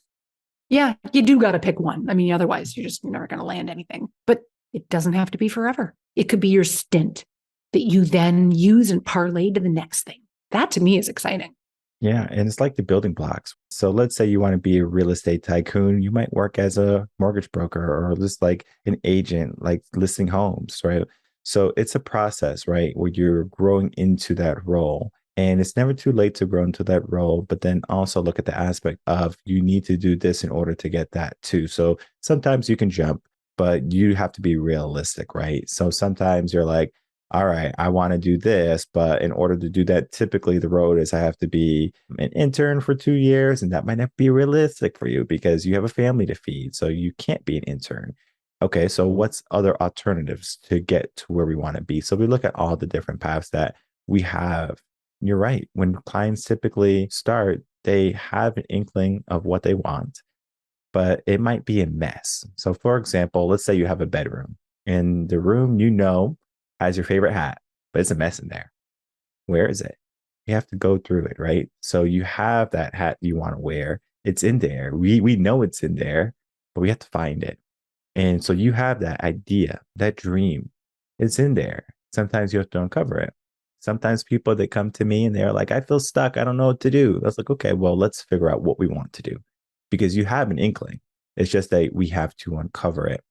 Speaker 3: Yeah, you do got to pick one. I mean, otherwise you're never going to land anything. But it doesn't have to be forever. It could be your stint that you then use and parlay to the next thing. That to me is exciting.
Speaker 2: Yeah, and it's like the building blocks. So let's say you want to be a real estate tycoon. You might work as a mortgage broker or just like an agent, like listing homes, right? So it's a process, right, where you're growing into that role. And it's never too late to grow into that role, but then also look at the aspect of you need to do this in order to get that too. So sometimes you can jump, but you have to be realistic, right? So sometimes you're like, all right, I want to do this, but in order to do that, typically the road is I have to be an intern for 2 years, and that might not be realistic for you because you have a family to feed. So you can't be an intern. Okay, so what's other alternatives to get to where we want to be? So we look at all the different paths that we have. You're right. When clients typically start, they have an inkling of what they want, but it might be a mess. So for example, let's say you have a bedroom, and the room, has your favorite hat, but it's a mess in there. Where is it? You have to go through it, right? So you have that hat you want to wear. It's in there. We know it's in there, but we have to find it. And so you have that idea, that dream. It's in there. Sometimes you have to uncover it. Sometimes people that come to me and they're like, I feel stuck. I don't know what to do. I was like, okay, well, let's figure out what we want to do because you have an inkling. It's just that we have to uncover it.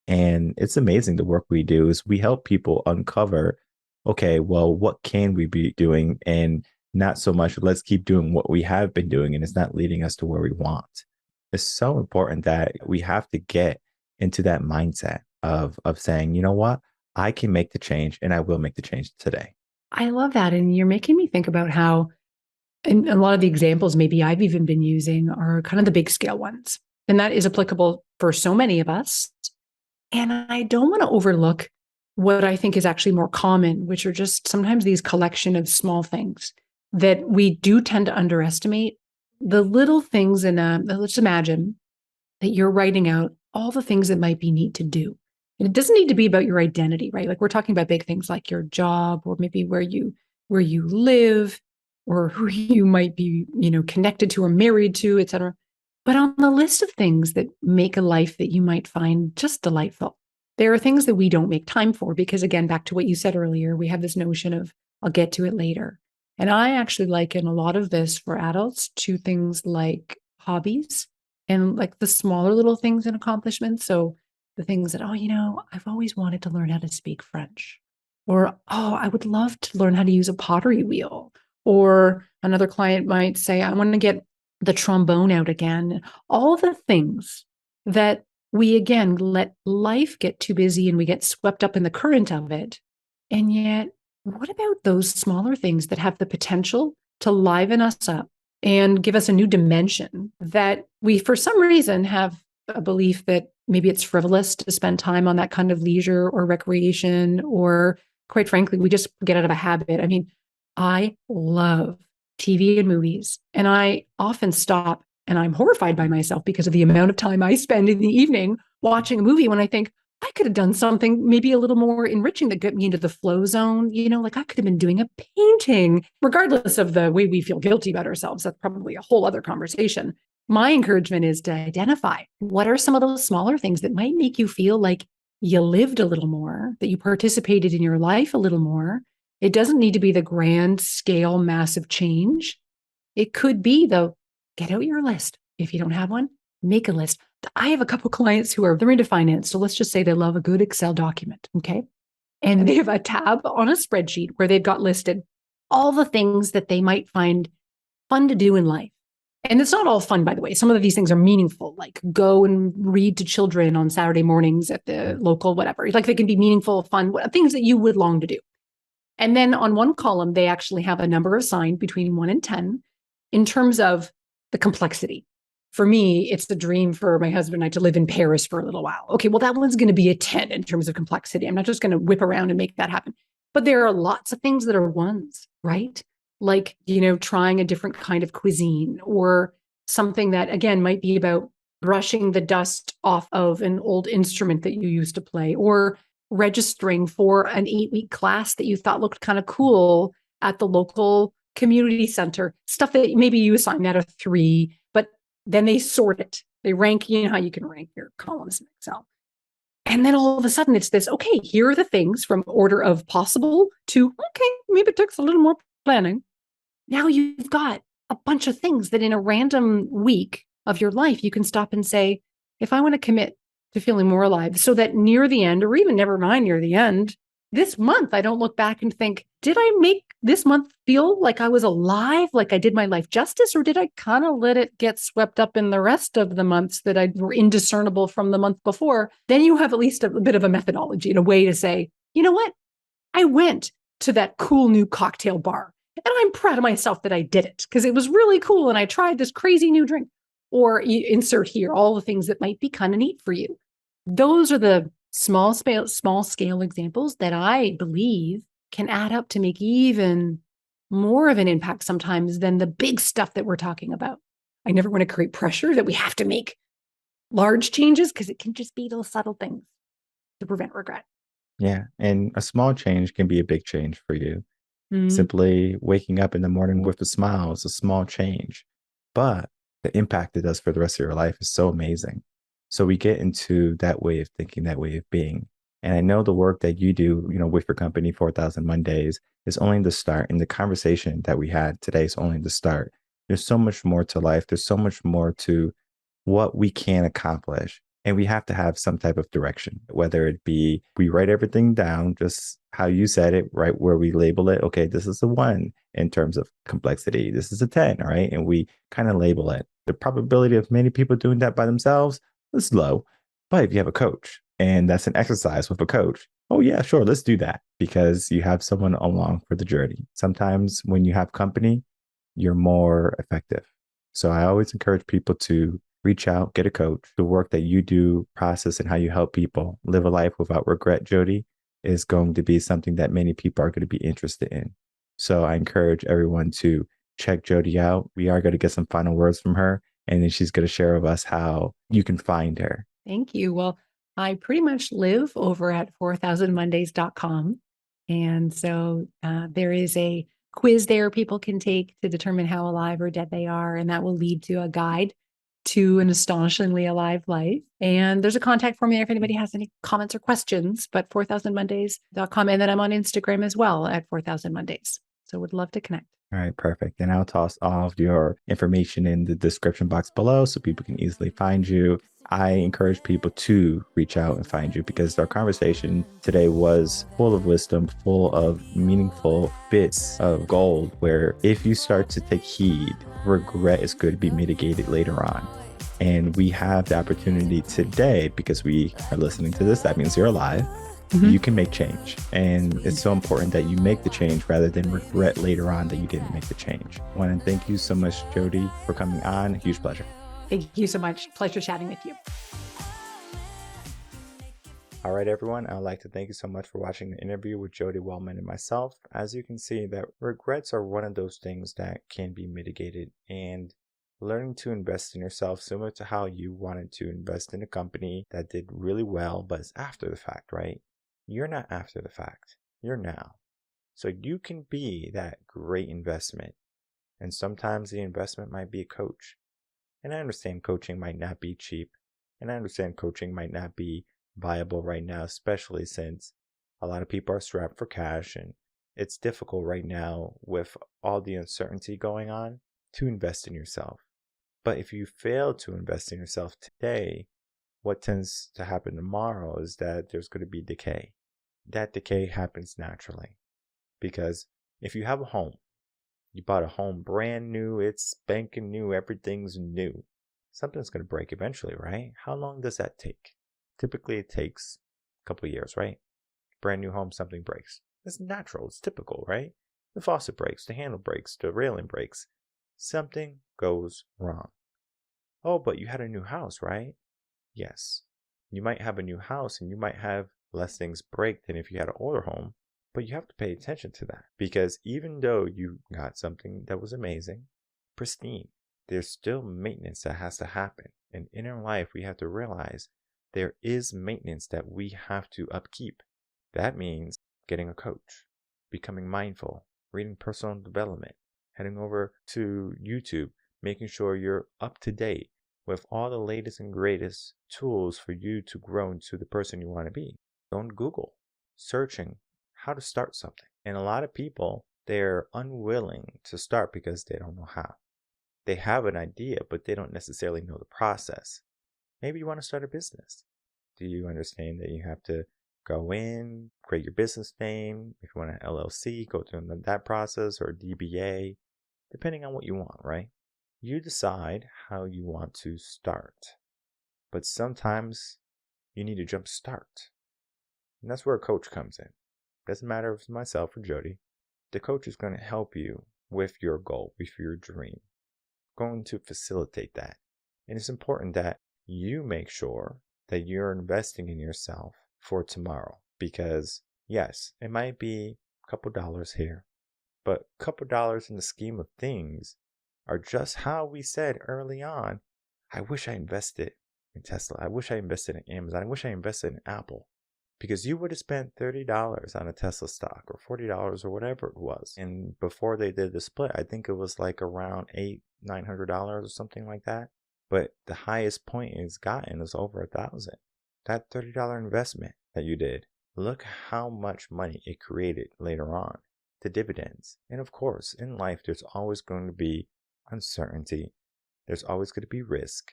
Speaker 2: And it's amazing the work we do is we help people uncover, okay, well, what can we be doing? And not so much, let's keep doing what we have been doing and it's not leading us to where we want. It's so important that we have to get into that mindset of saying, you know what, I can make the change and I will make the change today.
Speaker 3: I love that. And you're making me think about how, and a lot of the examples maybe I've even been using are kind of the big scale ones. And that is applicable for so many of us. And I don't want to overlook what I think is actually more common, which are just sometimes these collection of small things that we do tend to underestimate. The little things let's imagine that you're writing out all the things that might be neat to do. And it doesn't need to be about your identity, right? Like we're talking about big things like your job or maybe where you live or who you might be, connected to or married to, et cetera. But on the list of things that make a life that you might find just delightful, there are things that we don't make time for because, again, back to what you said earlier, we have this notion of I'll get to it later. And I actually liken a lot of this for adults to things like hobbies and like the smaller little things and accomplishments. So the things that, I've always wanted to learn how to speak French. Or, I would love to learn how to use a pottery wheel. Or another client might say, I want to get the trombone out again. All the things that we, again, let life get too busy and we get swept up in the current of it. And yet, what about those smaller things that have the potential to liven us up and give us a new dimension that we, for some reason, have a belief that maybe it's frivolous to spend time on that kind of leisure or recreation, or quite frankly, we just get out of a habit. I mean, I love TV and movies, and I often stop and I'm horrified by myself because of the amount of time I spend in the evening watching a movie when I think I could have done something maybe a little more enriching that got me into the flow zone. Like I could have been doing a painting, regardless of the way we feel guilty about ourselves. That's probably a whole other conversation. My encouragement is to identify what are some of those smaller things that might make you feel like you lived a little more, that you participated in your life a little more. It doesn't need to be the grand scale, massive change. It could be, though, get out your list. If you don't have one, make a list. I have a couple clients they're into finance. So let's just say they love a good Excel document. Okay. And they have a tab on a spreadsheet where they've got listed all the things that they might find fun to do in life. And it's not all fun, by the way. Some of these things are meaningful, like go and read to children on Saturday mornings at the local, whatever. Like they can be meaningful, fun, things that you would long to do. And then on one column, they actually have a number assigned between 1 and 10 in terms of the complexity. For me, it's the dream for my husband and I to live in Paris for a little while. Okay, well, that one's going to be a 10 in terms of complexity. I'm not just going to whip around and make that happen. But there are lots of things that are ones, right? Like, trying a different kind of cuisine, or something that, again, might be about brushing the dust off of an old instrument that you used to play, or registering for an 8-week class that you thought looked kind of cool at the local community center, stuff that maybe you assign that a 3, but then they sort it. They rank, how you can rank your columns in Excel. And then all of a sudden it's this, okay, here are the things from order of possible to, okay, maybe it takes a little more planning. Now you've got a bunch of things that in a random week of your life, you can stop and say, if I want to commit to feeling more alive, so that near the end, or even never mind near the end, this month, I don't look back and think, did I make this month feel like I was alive, like I did my life justice, or did I kind of let it get swept up in the rest of the months that were indiscernible from the month before? Then you have at least a bit of a methodology and a way to say, you know what? I went to that cool new cocktail bar and I'm proud of myself that I did it because it was really cool and I tried this crazy new drink. Or you insert here all the things that might be kind of neat for you. Those are the small scale examples that I believe can add up to make even more of an impact sometimes than the big stuff that we're talking about. I never want to create pressure that we have to make large changes because it can just be those subtle things to prevent regret.
Speaker 2: Yeah. And a small change can be a big change for you.
Speaker 3: Mm.
Speaker 2: Simply waking up in the morning with a smile is a small change, but the impact it does for the rest of your life is so amazing. So we get into that way of thinking, that way of being. And I know the work that you do, with your company, 4,000 Mondays, is only the start. And the conversation that we had today is only the start. There's so much more to life. There's so much more to what we can accomplish. And we have to have some type of direction, whether it be we write everything down, just how you said it, right? Where we label it. Okay, this is a 1 in terms of complexity. This is a 10, right? And we kind of label it. The probability of many people doing that by themselves is low. But if you have a coach and that's an exercise with a coach, oh yeah, sure, let's do that because you have someone along for the journey. Sometimes when you have company, you're more effective. So I always encourage people to reach out, get a coach. The work that you do, process, and how you help people live a life without regret, Jodi, is going to be something that many people are going to be interested in. So I encourage everyone to check Jodi out. We are going to get some final words from her, and then she's going to share with us how you can find her.
Speaker 3: Thank you. Well, I pretty much live over at 4000mondays.com. And so there is a quiz there people can take to determine how alive or dead they are. And that will lead to a guide to an astonishingly alive life. And there's a contact form there if anybody has any comments or questions, but 4000mondays.com. And then I'm on Instagram as well at 4000mondays. So would love to connect.
Speaker 2: All right, perfect. And I'll toss all of your information in the description box below so people can easily find you. I encourage people to reach out and find you because our conversation today was full of wisdom, full of meaningful bits of gold, where if you start to take heed, regret is going to be mitigated later on. And we have the opportunity today, because we are listening to this, that means you're alive. You can make change. And it's so important that you make the change rather than regret later on that you didn't make the change. I want to thank you so much, Jodi, for coming on. Huge pleasure.
Speaker 3: Thank you so much. Pleasure chatting with you.
Speaker 2: All right, everyone. I'd like to thank you so much for watching the interview with Jodi Wellman and myself. As you can see, that regrets are one of those things that can be mitigated, and learning to invest in yourself, similar to how you wanted to invest in a company that did really well, but it's after the fact, right? You're not after the fact. You're now. So you can be that great investment. And sometimes the investment might be a coach. And I understand coaching might not be cheap. And I understand coaching might not be viable right now, especially since a lot of people are strapped for cash. And it's difficult right now with all the uncertainty going on to invest in yourself. But if you fail to invest in yourself today, what tends to happen tomorrow is that there's going to be decay. That decay happens naturally. Because if you have a home, you bought a home brand new, it's spanking new, everything's new. Something's going to break eventually, right? How long does that take? Typically it takes a couple of years, right? Brand new home, something breaks. It's natural, it's typical, right? The faucet breaks, the handle breaks, the railing breaks. Something goes wrong. Oh, but you had a new house, right? Yes. You might have a new house and you might have less things break than if you had an older home, but you have to pay attention to that, because even though you got something that was amazing, pristine, there's still maintenance that has to happen. And in our life, we have to realize there is maintenance that we have to upkeep. That means getting a coach, becoming mindful, reading personal development, heading over to YouTube, making sure you're up to date with all the latest and greatest tools for you to grow into the person you want to be. Don't Google, searching how to start something. And a lot of people, they're unwilling to start because they don't know how. They have an idea, but they don't necessarily know the process. Maybe you want to start a business. Do you understand that you have to go in, create your business name? If you want an LLC, go through that process, or DBA, depending on what you want, right? You decide how you want to start. But sometimes you need to jump start. And that's where a coach comes in. Doesn't matter if it's myself or Jodi. The coach is going to help you with your goal, with your dream. Going to facilitate that. And it's important that you make sure that you're investing in yourself for tomorrow. Because yes, it might be a couple dollars here, but a couple dollars in the scheme of things are just how we said early on, I wish I invested in Tesla. I wish I invested in Amazon. I wish I invested in Apple. Because you would have spent $30 on a Tesla stock, or $40 or whatever it was. And before they did the split, I think it was like around $900 or something like that. But the highest point it's gotten is over $1,000. That $30 investment that you did, look how much money it created later on, the dividends. And of course, in life, there's always going to be uncertainty. There's always going to be risk,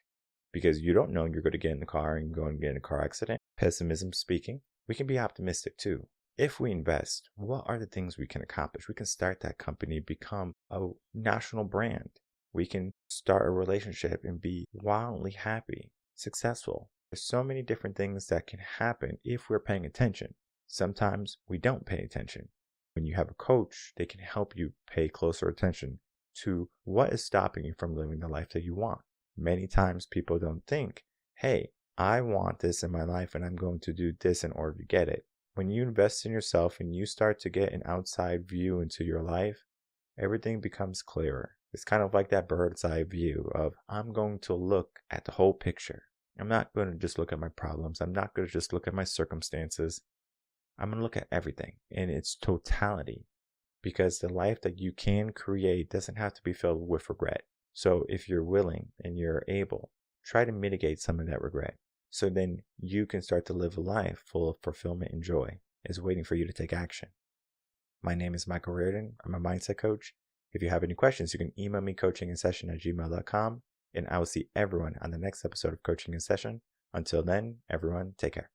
Speaker 2: because you don't know you're going to get in the car and go and get in a car accident. Pessimism speaking, we can be optimistic too. If we invest, what are the things we can accomplish? We can start that company, become a national brand. We can start a relationship and be wildly happy, successful. There's so many different things that can happen if we're paying attention. Sometimes we don't pay attention. When you have a coach, they can help you pay closer attention to what is stopping you from living the life that you want. Many times people don't think, hey, I want this in my life and I'm going to do this in order to get it. When you invest in yourself and you start to get an outside view into your life, everything becomes clearer. It's kind of like that bird's eye view of, I'm going to look at the whole picture. I'm not going to just look at my problems. I'm not going to just look at my circumstances. I'm going to look at everything in its totality, because the life that you can create doesn't have to be filled with regret. So if you're willing and you're able try to mitigate some of that regret. So then you can start to live a life full of fulfillment and joy. It's waiting for you to take action. My name is Michael Rearden. I'm a mindset coach. If you have any questions, you can email me coachinginsession@gmail.com, and I will see everyone on the next episode of Coaching in Session. Until then, everyone, take care.